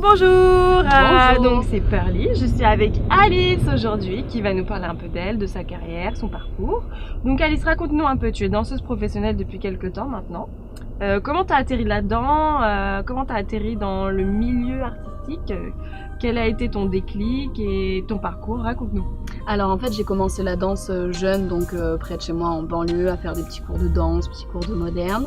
Bonjour. Bonjour. Donc c'est Pearly, je suis avec Alice aujourd'hui qui va nous parler un peu d'elle, de sa carrière, son parcours. Donc Alice, raconte-nous un peu, tu es danseuse professionnelle depuis quelques temps maintenant. Comment t'as atterri là-dedans, comment t'as atterri dans le milieu artistique, quel a été ton déclic et ton parcours, raconte-nous. Alors en fait j'ai commencé la danse jeune, donc près de chez moi en banlieue, à faire des petits cours de danse, petits cours de moderne.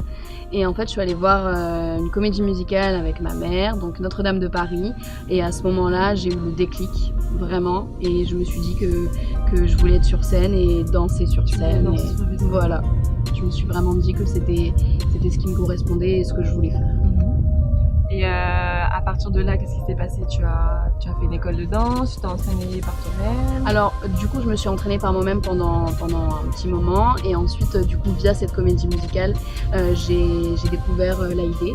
Et en fait je suis allée voir une comédie musicale avec ma mère, donc Notre-Dame de Paris. Et à ce moment-là j'ai eu le déclic, vraiment. Et je me suis dit que je voulais être sur scène et danser sur scène. Et voilà, je me suis vraiment dit que c'était ce qui me correspondait et ce que je voulais faire. Et à partir de là, qu'est-ce qui s'est passé? Tu as fait une école de danse, tu t'es entraînée par toi-même? Alors du coup je me suis entraînée par moi-même pendant un petit moment, et ensuite du coup via cette comédie musicale j'ai découvert l'AID,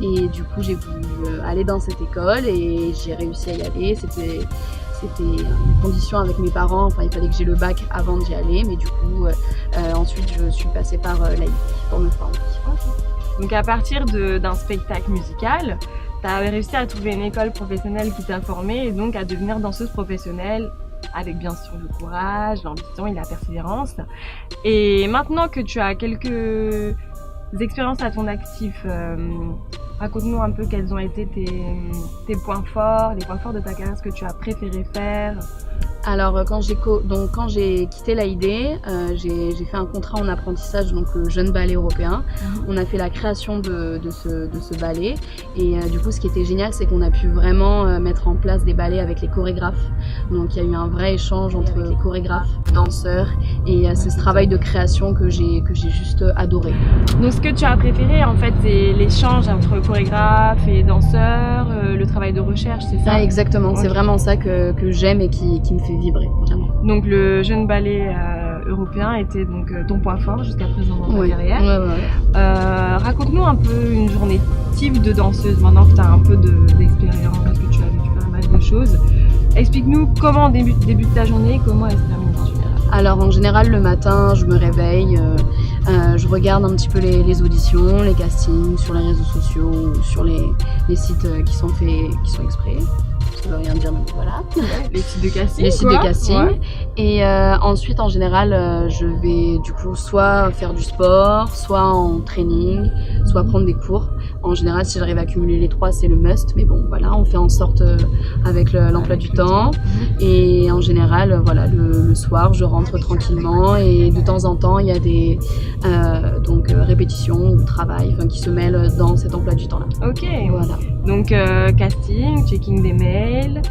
et du coup j'ai voulu aller dans cette école et j'ai réussi à y aller. C'était une condition avec mes parents, enfin il fallait que j'ai le bac avant d'y aller, mais du coup ensuite je suis passée par l'AID pour me former. Donc à partir d'un spectacle musical, tu as réussi à trouver une école professionnelle qui t'a formée et donc à devenir danseuse professionnelle avec bien sûr le courage, l'ambition et la persévérance. Et maintenant que tu as quelques expériences à ton actif, raconte-nous un peu quels ont été tes points forts, les points forts de ta carrière, ce que tu as préféré faire. Alors quand j'ai quitté l'AID, j'ai fait un contrat en apprentissage, donc le jeune ballet européen. On a fait la création de ce ballet, et du coup ce qui était génial, c'est qu'on a pu vraiment mettre en place des ballets avec les chorégraphes. Donc il y a eu un vrai échange entre les chorégraphes, danseurs, et c'est ce travail de création que j'ai juste adoré. Donc ce que tu as préféré en fait, c'est l'échange entre chorégraphes et danseurs, le travail de recherche, c'est ça? Exactement, okay. C'est vraiment ça que j'aime et qui me fait vibrer, vraiment. Donc le jeune ballet européen était donc ton point fort jusqu'à présent dans ta carrière. Ouais. Raconte-nous un peu une journée type de danseuse, maintenant que tu as un peu d'expérience, que tu as vécu pas mal de choses. Explique-nous comment débute ta journée et comment elle se termine en général. Alors en général le matin je me réveille, je regarde un petit peu les auditions, les castings sur les réseaux sociaux, sur les sites qui sont exprès. Ça veut rien dire, mais voilà. Les sites de casting. Les sites de casting. Ouais. Et ensuite, en général, je vais du coup soit faire du sport, soit en training, soit prendre des cours. En général, si j'arrive à cumuler les trois, c'est le must. Mais bon, voilà, on fait en sorte avec l'emploi du temps. Et en général, voilà, le soir, je rentre tranquillement. Et de temps en temps, il y a des répétitions ou travail qui se mêlent dans cet emploi du temps-là. Ok. Voilà. Donc casting, checking des mails,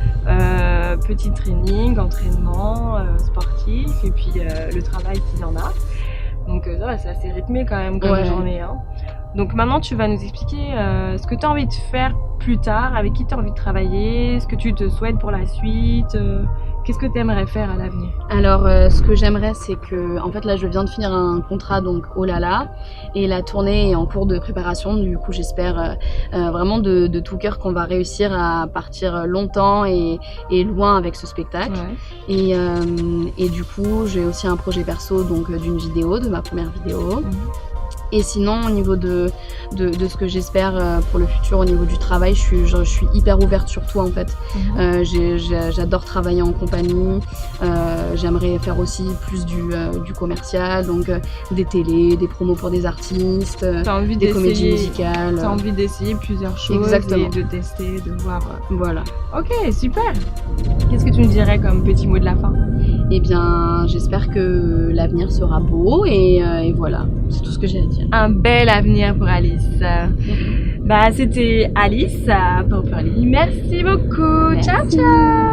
petit training, entraînement sportif, et puis le travail s'il y en a. Donc ça va, c'est assez rythmé quand même comme journée. Hein. Donc maintenant tu vas nous expliquer ce que tu as envie de faire plus tard, avec qui tu as envie de travailler, ce que tu te souhaites pour la suite. Qu'est-ce que tu aimerais faire à l'avenir? Alors, ce que j'aimerais, c'est que, en fait, là, je viens de finir un contrat, donc Oh là là, et la tournée est en cours de préparation. Du coup, j'espère vraiment de tout cœur qu'on va réussir à partir longtemps et loin avec ce spectacle. Ouais. Et du coup, j'ai aussi un projet perso, donc d'une vidéo, de ma première vidéo. Et sinon, au niveau de ce que j'espère pour le futur, au niveau du travail, je suis hyper ouverte sur tout en fait. J'adore travailler en compagnie. J'aimerais faire aussi plus du commercial, donc des télés, des promos pour des artistes, des comédies musicales. T'as envie d'essayer plusieurs choses. Exactement. Et de tester, de voir. Voilà. Ok, super. Qu'est-ce que tu nous dirais comme petit mot de la fin? Eh bien, j'espère que l'avenir sera beau et voilà, c'est tout ce que j'ai à dire. Un bel avenir pour Alice. Bah, c'était Alice pour Pearly. Merci beaucoup. Merci. Ciao, ciao.